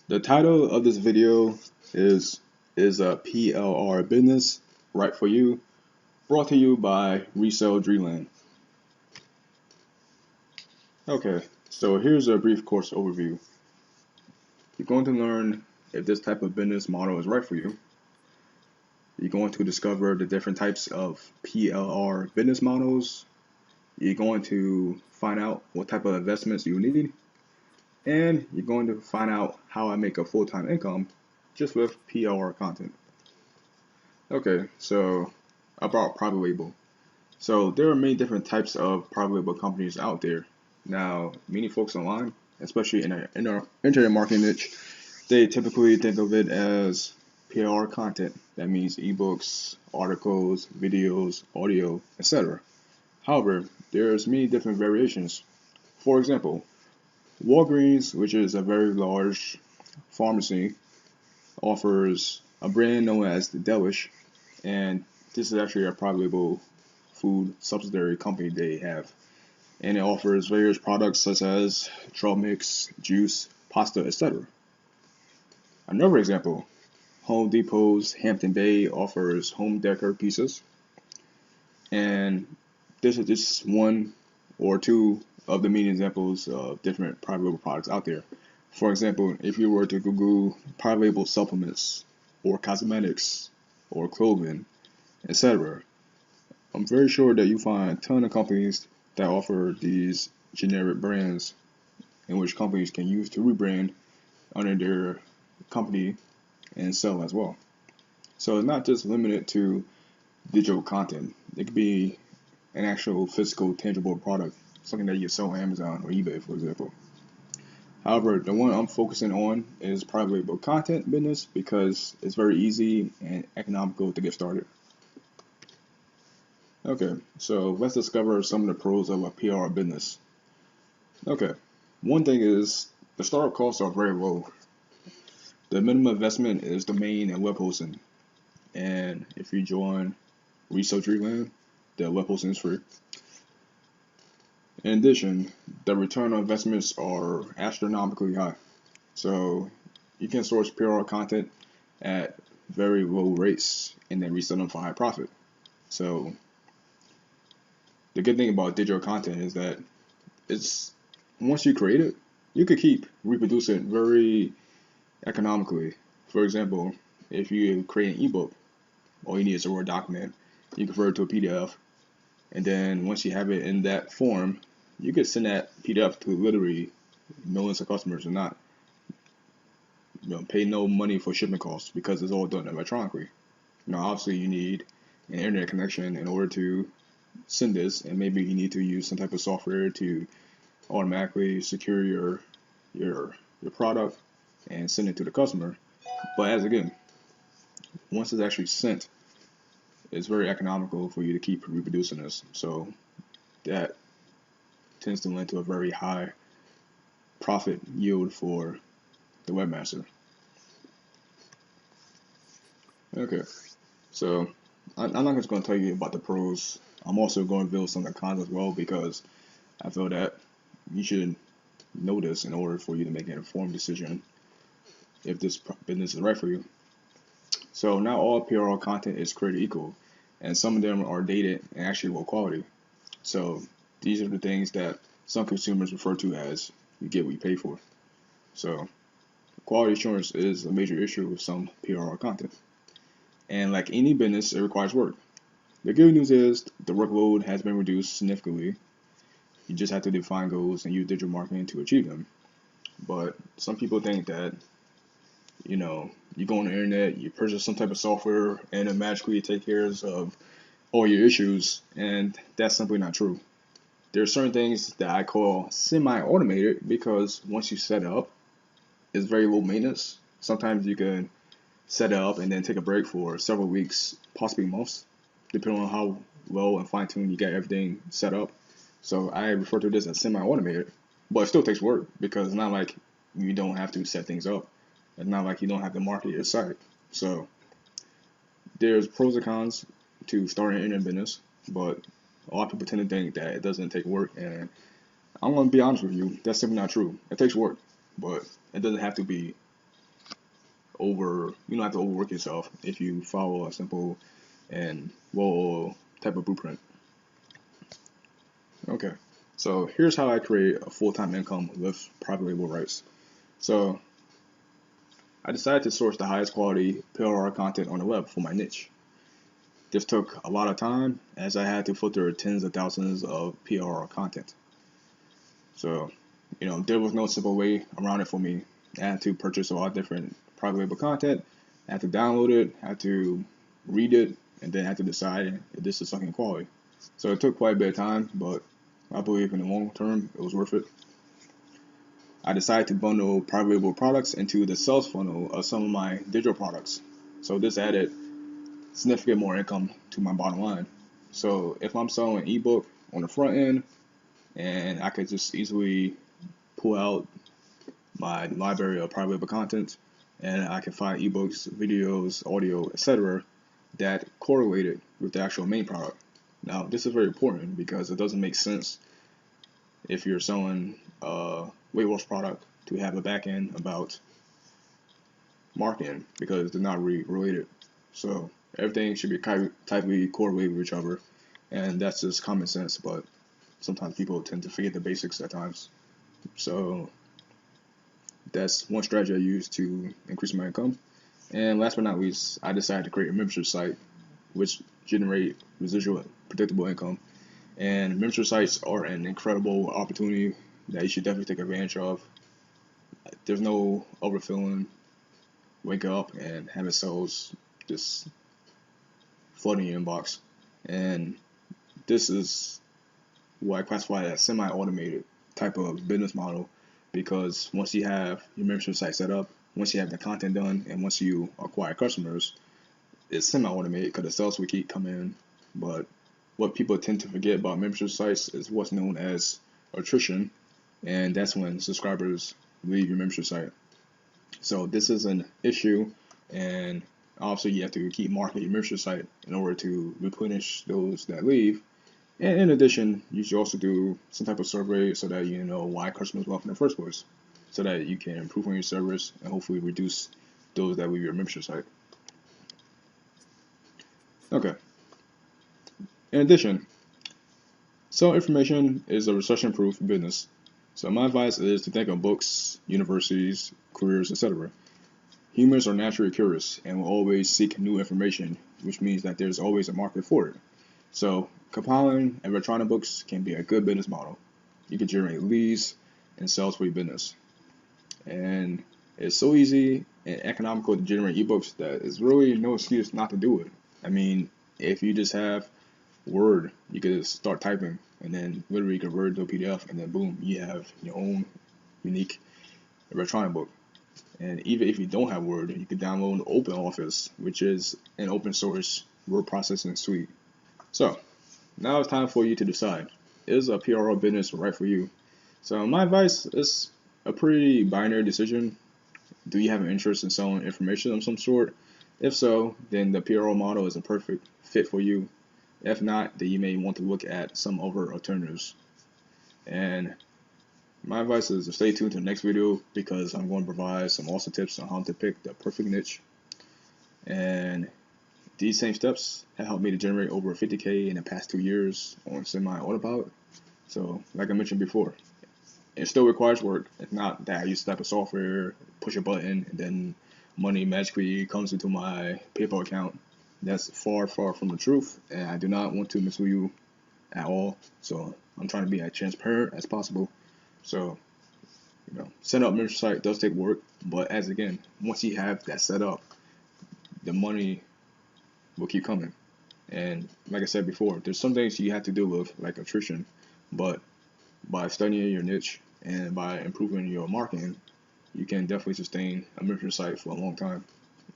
The title of this video is a PLR business right for you, brought to you by Resell Dreamland. Okay, so here's a brief course overview. You're going to learn if this type of business model is right for you. You're going to discover the different types of PLR business models. You're going to find out what type of investments you need. And you're going to find out how I make a full-time income just with PLR content. Okay, so about private label. So there are many different types of private label companies out there. Now, many folks online, especially in our internet marketing niche, they typically think of it as PLR content. That means ebooks, articles, videos, audio, etc. However, there's many different variations. For example, Walgreens, which is a very large pharmacy, offers a brand known as the Delish, and this is actually a private label food subsidiary company they have, and it offers various products such as trail mix, juice, pasta, etc. Another example, Home Depot's Hampton Bay offers home decor pieces, and this is just one or two of the many examples of different private label products out there. For example, if you were to Google private label supplements or cosmetics or clothing, etc., I'm very sure that you find a ton of companies that offer these generic brands in which companies can use to rebrand under their company and sell as well. So it's not just limited to digital content. It could be an actual physical, tangible product, something that you sell on Amazon or eBay, for example. However, the one I'm focusing on is private label content business because it's very easy and economical to get started. Okay, so let's discover some of the pros of a PR business. Okay, one thing is the startup costs are very low. The minimum investment is domain and web hosting. And if you join Resell Dreamland, the web hosting is free. In addition, the return on investments are astronomically high. So you can source PR content at very low rates and then resell them for high profit. So the good thing about digital content is that it's once you create it, you could keep reproducing it very economically. For example, if you create an ebook, all you need is a Word document. You convert it to a PDF, and then once you have it in that form, you could send that PDF to literally millions of customers and not pay no money for shipping costs because it's all done electronically. Now, obviously, you need an internet connection in order to send this, and maybe you need to use some type of software to automatically secure your product and send it to the customer. But as again, once it's actually sent, it's very economical for you to keep reproducing this. So that tends to lead to a very high profit yield for the webmaster. Okay, so I'm not just going to tell you about the pros. I'm also going to build some of the cons as well because I feel that you should know this in order for you to make an informed decision if this business is right for you. So not all PR content is created equal, and some of them are dated and actually low quality. So these are the things that some consumers refer to as you get what you pay for. So quality assurance is a major issue with some PR content. And like any business, it requires work. The good news is the workload has been reduced significantly. You just have to define goals and use digital marketing to achieve them. But some people think that, you go on the internet, you purchase some type of software, and it magically takes care of all your issues, and that's simply not true. There are certain things that I call semi-automated because once you set it up, it's very low maintenance. Sometimes you can set it up and then take a break for several weeks, possibly months, depending on how well and fine-tuned you get everything set up. So I refer to this as semi-automated, but it still takes work because it's not like you don't have to set things up. It's not like you don't have to market your site. So there's pros and cons to starting an internet business, but a lot of people tend to think that it doesn't take work, and I'm going to be honest with you, that's simply not true. It takes work, but it doesn't have to be you don't have to overwork yourself if you follow a simple and well type of blueprint. Okay, so here's how I create a full-time income with private label rights. So I decided to source the highest quality PLR content on the web for my niche. This took a lot of time as I had to filter tens of thousands of PLR content. So, there was no simple way around it for me. I had to purchase a lot of different private label content. I had to download it, I had to read it, and then I had to decide if this is something quality. So it took quite a bit of time, but I believe in the long term it was worth it. I decided to bundle private label products into the sales funnel of some of my digital products. So this added significant more income to my bottom line. So if I'm selling an ebook on the front end, and I could just easily pull out my library of private label content, and I can find ebooks, videos, audio, etc. that correlated with the actual main product. Now, this is very important because it doesn't make sense if you're selling a weight loss product to have a back end about marketing because they're not really related. So everything should be tightly correlated with each other, and that's just common sense, but sometimes people tend to forget the basics at times. So that's one strategy I use to increase my income. And last but not least, I decided to create a membership site which generate residual predictable income. And membership sites are an incredible opportunity that you should definitely take advantage of. There's no overfilling. Wake up and have it sales just flooding your inbox. And this is what I classify as semi-automated type of business model, because once you have your membership site set up, once you have the content done, and once you acquire customers, it's semi-automated because the sales will keep coming in. But what people tend to forget about membership sites is what's known as attrition, and that's when subscribers leave your membership site. So this is an issue, and obviously you have to keep marketing your membership site in order to replenish those that leave. And in addition, you should also do some type of survey so that you know why customers left in the first place, so that you can improve on your service and hopefully reduce those that leave your membership site. Okay. In addition, self information is a recession-proof business. So my advice is to think of books, universities, careers, etc. Humans are naturally curious and will always seek new information, which means that there's always a market for it. So compiling electronic books can be a good business model. You can generate leads and sales for your business. And it's so easy and economical to generate ebooks that there's really no excuse not to do it. I mean, if you just have Word, you could just start typing and then literally convert it to a PDF, and then boom, you have your own unique electronic book. And even if you don't have Word, you can download OpenOffice, which is an open source word processing suite. So now it's time for you to decide, is a PRO business right for you? So my advice is a pretty binary decision. Do you have an interest in selling information of some sort? If so, then the PRO model is a perfect fit for you. If not, then you may want to look at some other alternatives. And my advice is to stay tuned to the next video, because I'm going to provide some awesome tips on how to pick the perfect niche. And these same steps have helped me to generate over 50K in the past 2 years on semi-autopilot. So like I mentioned before, it still requires work. It's not that I use a type of software, push a button, and then money magically comes into my PayPal account. That's far, far from the truth, and I do not want to mislead you at all. So I'm trying to be as transparent as possible. So, set up membership site does take work, but once you have that set up, the money will keep coming. And like I said before, there's some things you have to deal with, like attrition, but by studying your niche and by improving your marketing, you can definitely sustain a membership site for a long time.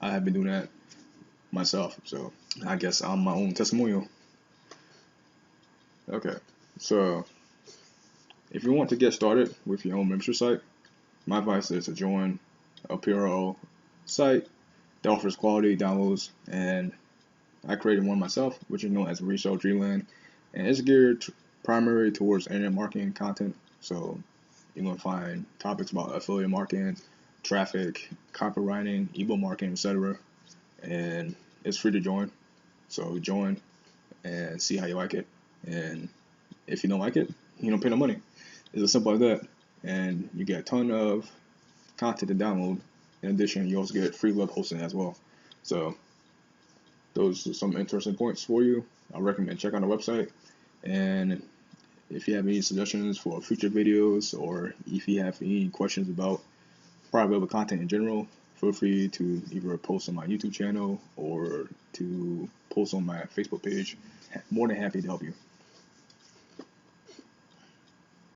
I have been doing that myself, so I guess I'm my own testimonial. Okay, so if you want to get started with your own membership site, my advice is to join a PRO site that offers quality downloads, and I created one myself, which is known as Resale Dreamland, and it's geared primarily towards internet marketing content. So you're going to find topics about affiliate marketing, traffic, copywriting, ebook marketing, etc. And it's free to join. So join and see how you like it. And if you don't like it, you don't pay no money. It's as simple as that. And you get a ton of content to download. In addition, you also get free web hosting as well. So those are some interesting points for you. I recommend check out the website. And if you have any suggestions for future videos, or if you have any questions about private web content in general, feel free to either post on my YouTube channel or to post on my Facebook page. More than happy to help you.